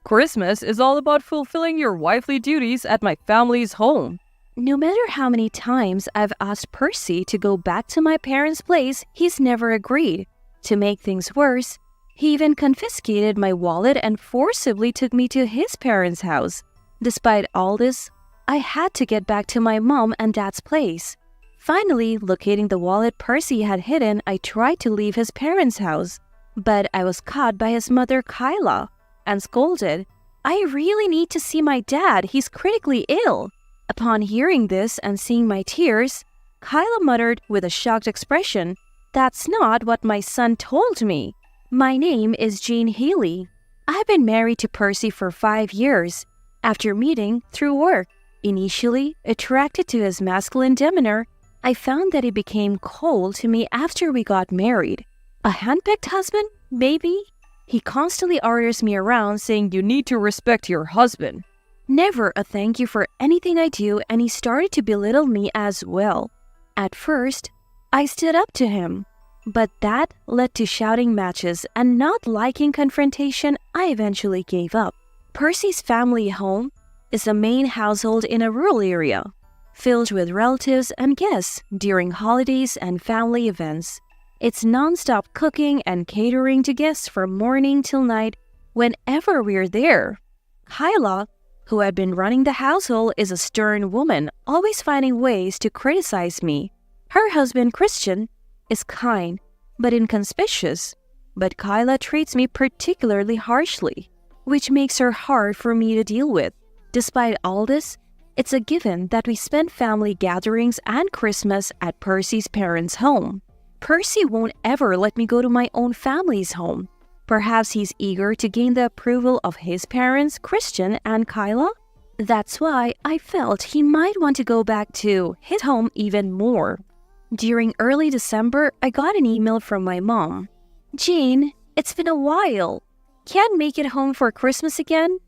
Christmas is all about fulfilling your wifely duties at my family's home. No matter how many times I've asked Percy to go back to my parents' place, he's never agreed. To make things worse, he even confiscated my wallet and forcibly took me to his parents' house. Despite all this, I had to get back to my mom and dad's place. Finally, locating the wallet Percy had hidden, I tried to leave his parents' house. But I was caught by his mother, Kyla, and scolded. "I really need to see my dad. He's critically ill." Upon hearing this and seeing my tears, Kyla muttered with a shocked expression, "That's not what my son told me. My name is Jean Healy. I've been married to Percy for 5 years. After meeting through work, initially attracted to his masculine demeanor, I found that he became cold to me after we got married. A handpicked husband? Maybe? He constantly orders me around saying you need to respect your husband. Never a thank you for anything I do, and he started to belittle me as well. At first, I stood up to him, but that led to shouting matches, and not liking confrontation, I eventually gave up. Percy's family home is a main household in a rural area, filled with relatives and guests during holidays and family events. It's non-stop cooking and catering to guests from morning till night whenever we're there. Kyla, who had been running the household, is a stern woman, always finding ways to criticize me. Her husband, Christian, is kind but inconspicuous, but Kyla treats me particularly harshly, which makes her hard for me to deal with. Despite all this, it's a given that we spend family gatherings and Christmas at Percy's parents' home. Percy won't ever let me go to my own family's home. Perhaps he's eager to gain the approval of his parents, Christian and Kyla? That's why I felt he might want to go back to his home even more. During early December, I got an email from my mom. "Jean, it's been a while. Can't make it home for Christmas again?"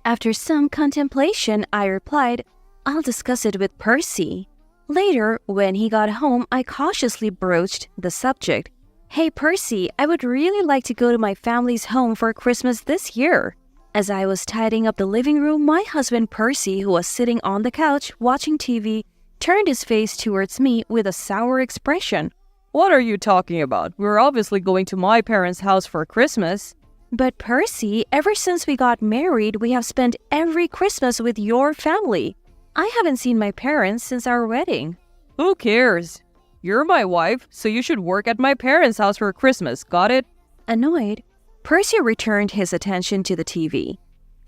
After some contemplation, I replied, "I'll discuss it with Percy." Later, when he got home, I cautiously broached the subject. "Hey Percy, I would really like to go to my family's home for Christmas this year." As I was tidying up the living room, my husband Percy, who was sitting on the couch watching TV, turned his face towards me with a sour expression. What are you talking about? We're obviously going to my parents' house for Christmas. "But Percy, ever since we got married, we have spent every Christmas with your family. I haven't seen my parents since our wedding." Who cares? You're my wife, so you should work at my parents' house for Christmas, got it? Annoyed, Percy returned his attention to the TV.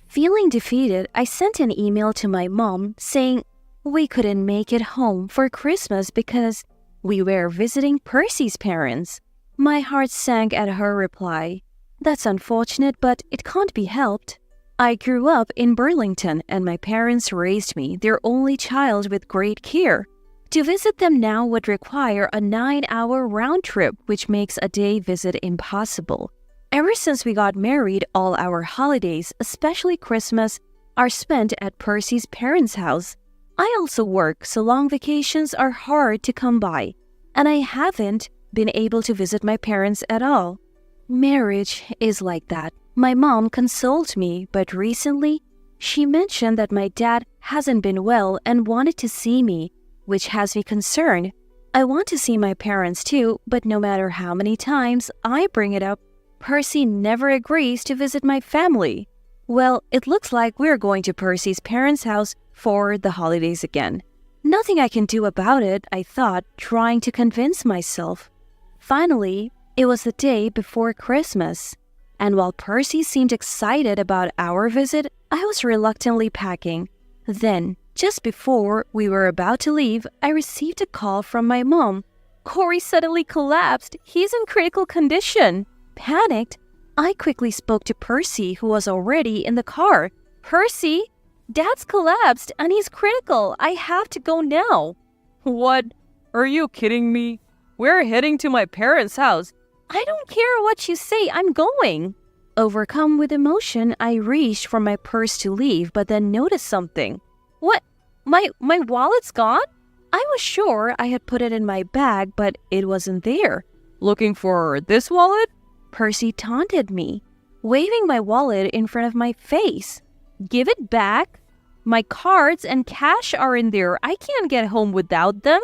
Feeling defeated, I sent an email to my mom saying we couldn't make it home for Christmas because we were visiting Percy's parents. My heart sank at her reply. "That's unfortunate, but it can't be helped. I grew up in Burlington and my parents raised me, their only child, with great care. To visit them now would require a 9-hour round trip, which makes a day visit impossible. Ever since we got married, all our holidays, especially Christmas, are spent at Percy's parents' house. I also work, so long vacations are hard to come by, and I haven't been able to visit my parents at all. Marriage is like that." My mom consoled me, but recently, she mentioned that my dad hasn't been well and wanted to see me, which has me concerned. I want to see my parents too, but no matter how many times I bring it up, Percy never agrees to visit my family. Well, it looks like we're going to Percy's parents' house for the holidays again. Nothing I can do about it, I thought, trying to convince myself. Finally, it was the day before Christmas, and while Percy seemed excited about our visit, I was reluctantly packing. Then, just before we were about to leave, I received a call from my mom. "Corey suddenly collapsed. He's in critical condition." Panicked, I quickly spoke to Percy, who was already in the car. "Percy, Dad's collapsed and he's critical. I have to go now." What? Are you kidding me? We're heading to my parents' house. "I don't care what you say, I'm going." Overcome with emotion, I reached for my purse to leave, but then noticed something. "What? My wallet's gone?" I was sure I had put it in my bag, but it wasn't there. Looking for this wallet? Percy taunted me. waving my wallet in front of my face. Give it back? My cards and cash are in there. I can't get home without them.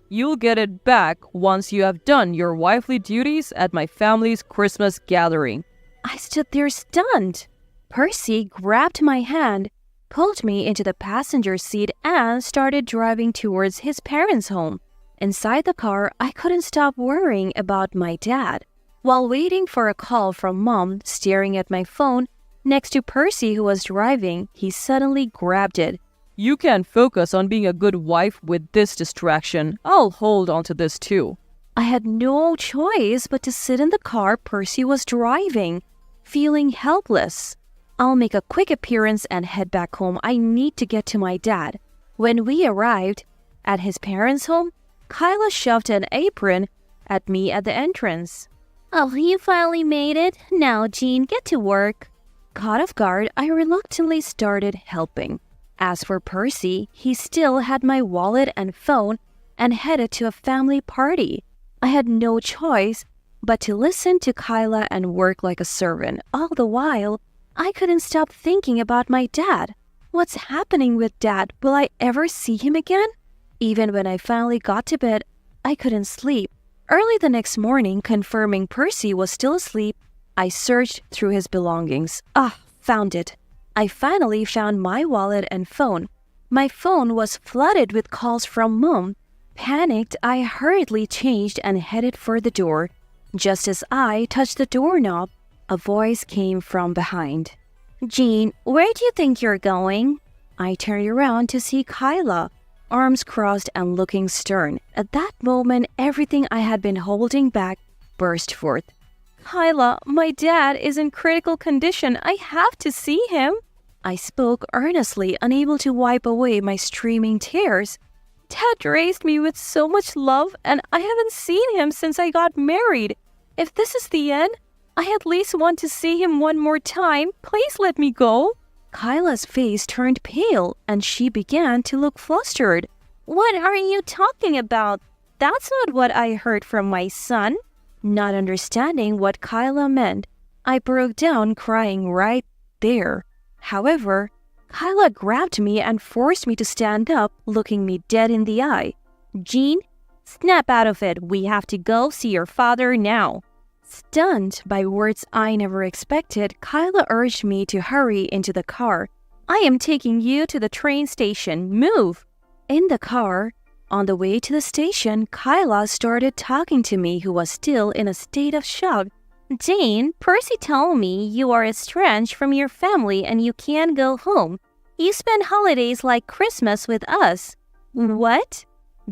You'll get it back once you have done your wifely duties at my family's Christmas gathering. I stood there stunned. Percy grabbed my hand, pulled me into the passenger seat, and started driving towards his parents' home. Inside the car, I couldn't stop worrying about my dad. While waiting for a call from Mom, staring at my phone, next to Percy who was driving, he suddenly grabbed it. You can't focus on being a good wife with this distraction. I'll hold on to this too. I had no choice but to sit in the car Percy was driving, feeling helpless. I'll make a quick appearance and head back home. I need to get to my dad. When we arrived at his parents' home, Kyla shoved an apron at me at the entrance. Oh, you finally made it. Now, Jean, get to work. Caught off guard, I reluctantly started helping. As for Percy, he still had my wallet and phone and headed to a family party. I had no choice but to listen to Kyla and work like a servant. All the while, I couldn't stop thinking about my dad. What's happening with Dad? Will I ever see him again? Even when I finally got to bed, I couldn't sleep. Early the next morning, confirming Percy was still asleep, I searched through his belongings. Found it. I finally found my wallet and phone. My phone was flooded with calls from Mom. Panicked, I hurriedly changed and headed for the door. Just as I touched the doorknob, a voice came from behind. Jean, where do you think you're going? I turned around to see Kyla, arms crossed and looking stern. At that moment, everything I had been holding back burst forth. Kyla, my dad is in critical condition. I have to see him. I spoke earnestly, unable to wipe away my streaming tears. Dad raised me with so much love, and I haven't seen him since I got married. If this is the end, I at least want to see him one more time. Please let me go. Kyla's face turned pale, and she began to look flustered. What are you talking about? That's not what I heard from my son. Not understanding what Kyla meant, I broke down crying right there. However, Kyla grabbed me and forced me to stand up, looking me dead in the eye. Jean, snap out of it. We have to go see your father now. Stunned by words I never expected, Kyla urged me to hurry into the car. I am taking you to the train station. Move! In the car, on the way to the station, Kyla started talking to me, who was still in a state of shock. Jane, Percy told me you are estranged from your family and you can't go home. You spend holidays like Christmas with us. What?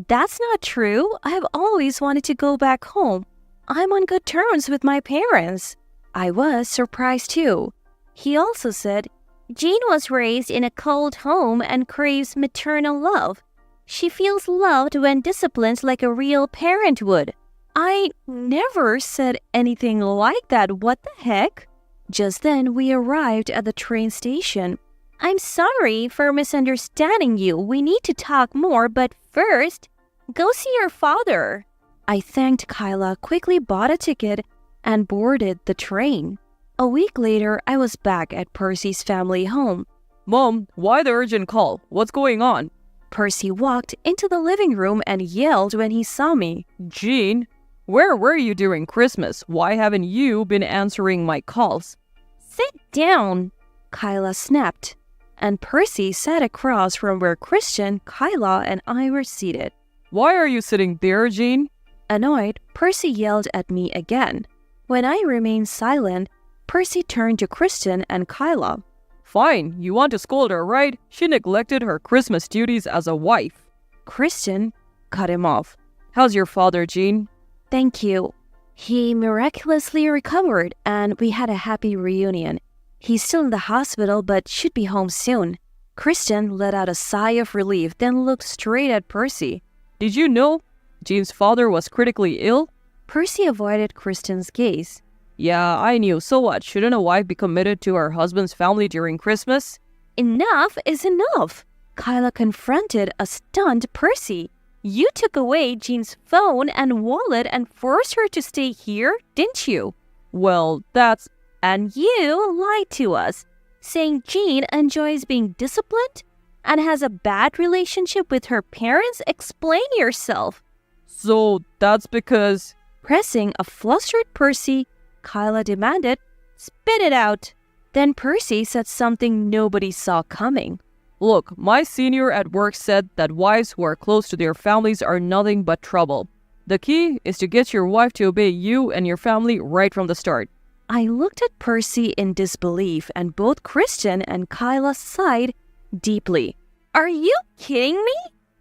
That's not true. I have always wanted to go back home. I'm on good terms with my parents. I was surprised too. He also said, Jean was raised in a cold home and craves maternal love. She feels loved when disciplined like a real parent would. I never said anything like that. What the heck? Just then, we arrived at the train station. I'm sorry for misunderstanding you. We need to talk more, but first, go see your father. I thanked Kyla, quickly bought a ticket, and boarded the train. A week later, I was back at Percy's family home. Mom, why the urgent call? What's going on? Percy walked into the living room and yelled when he saw me. Jean, where were you during Christmas? Why haven't you been answering my calls? Sit down, Kyla snapped. And Percy sat across from where Christian, Kyla, and I were seated. Why are you sitting there, Jean? Annoyed, Percy yelled at me again. When I remained silent, Percy turned to Kristen and Kyla. Fine, you want to scold her, right? She neglected her Christmas duties as a wife. Kristen cut him off. How's your father, Jean? Thank you. He miraculously recovered, and we had a happy reunion. He's still in the hospital, but should be home soon. Kristen let out a sigh of relief, then looked straight at Percy. Did you know Jean's father was critically ill? Percy avoided Kristen's gaze. Yeah, I knew. So what? Shouldn't a wife be committed to her husband's family during Christmas? Enough is enough. Kyla confronted a stunned Percy. You took away Jean's phone and wallet and forced her to stay here, didn't you? Well, that's... And you lied to us, saying Jean enjoys being disciplined and has a bad relationship with her parents. Explain yourself. So that's because... Pressing a flustered Percy, Kyla demanded, "Spit it out." Then Percy said something nobody saw coming. Look, my senior at work said that wives who are close to their families are nothing but trouble. The key is to get your wife to obey you and your family right from the start. I looked at Percy in disbelief, and both Kristen and Kyla sighed deeply. Are you kidding me?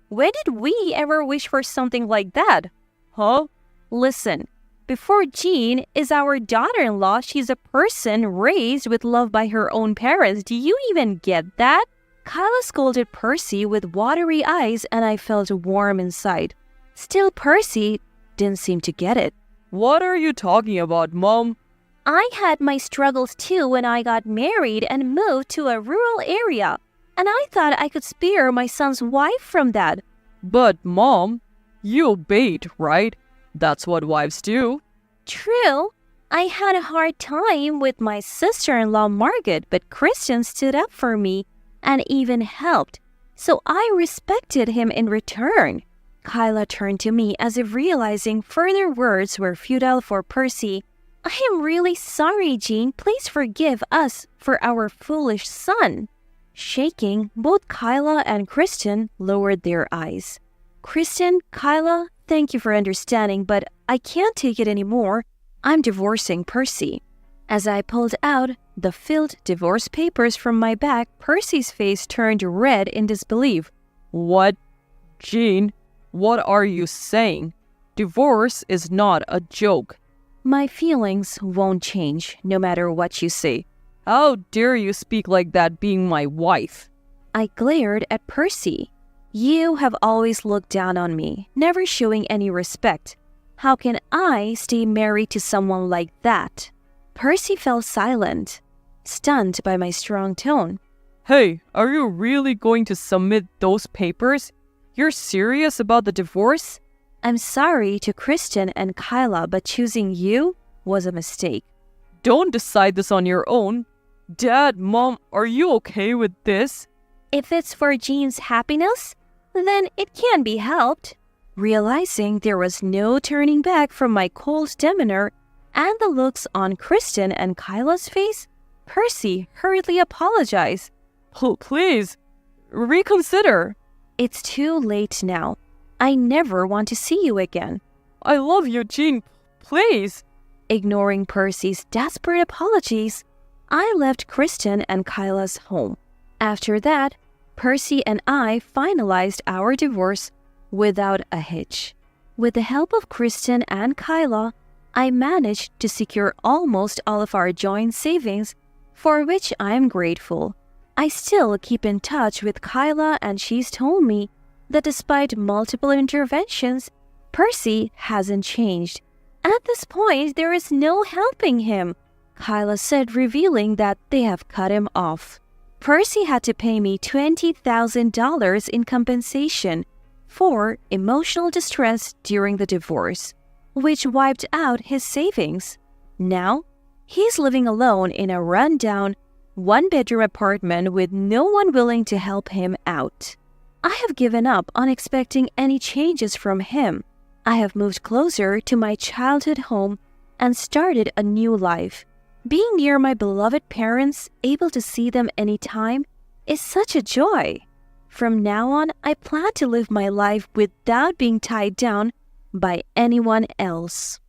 When did we ever wish for something like that? Huh? Listen, before Jean is our daughter-in-law, she's a person raised with love by her own parents. Do you even get that? Kyla scolded Percy with watery eyes, and I felt warm inside. Still, Percy didn't seem to get it. What are you talking about, Mom? I had my struggles too when I got married and moved to a rural area, and I thought I could spare my son's wife from that. But, Mom, you obeyed, right? That's what wives do. True. I had a hard time with my sister-in-law Margaret, but Kristen stood up for me and even helped, so I respected him in return. Kyla turned to me as if realizing further words were futile for Percy. I am really sorry, Jean. Please forgive us for our foolish son. Shaking, both Kyla and Kristen lowered their eyes. Kristen, Kyla, thank you for understanding, but I can't take it anymore. I'm divorcing Percy. As I pulled out the filled divorce papers from my bag, Percy's face turned red in disbelief. What? Jean, what are you saying? Divorce is not a joke. My feelings won't change, no matter what you say. How dare you speak like that being my wife? I glared at Percy. You have always looked down on me, never showing any respect. How can I stay married to someone like that? Percy fell silent, stunned by my strong tone. Hey, are you really going to submit those papers? You're serious about the divorce? I'm sorry to Kristen and Kyla, but choosing you was a mistake. Don't decide this on your own. Dad, Mom, are you okay with this? If it's for Jean's happiness, then it can be helped. Realizing there was no turning back from my cold demeanor and the looks on Kristen and Kyla's face, Percy hurriedly apologized. Oh, please, reconsider. It's too late now. I never want to see you again. I love you, Jean. Please. Ignoring Percy's desperate apologies, I left Kristen and Kyla's home. After that, Percy and I finalized our divorce without a hitch. With the help of Kristen and Kyla, I managed to secure almost all of our joint savings, for which I am grateful. I still keep in touch with Kyla, and she's told me that despite multiple interventions, Percy hasn't changed. At this point, there is no helping him, Kyla said, revealing that they have cut him off. Percy had to pay me $20,000 in compensation for emotional distress during the divorce, which wiped out his savings. Now, he's living alone in a rundown, one-bedroom apartment with no one willing to help him out. I have given up on expecting any changes from him. I have moved closer to my childhood home and started a new life. Being near my beloved parents, able to see them anytime, is such a joy. From now on, I plan to live my life without being tied down by anyone else.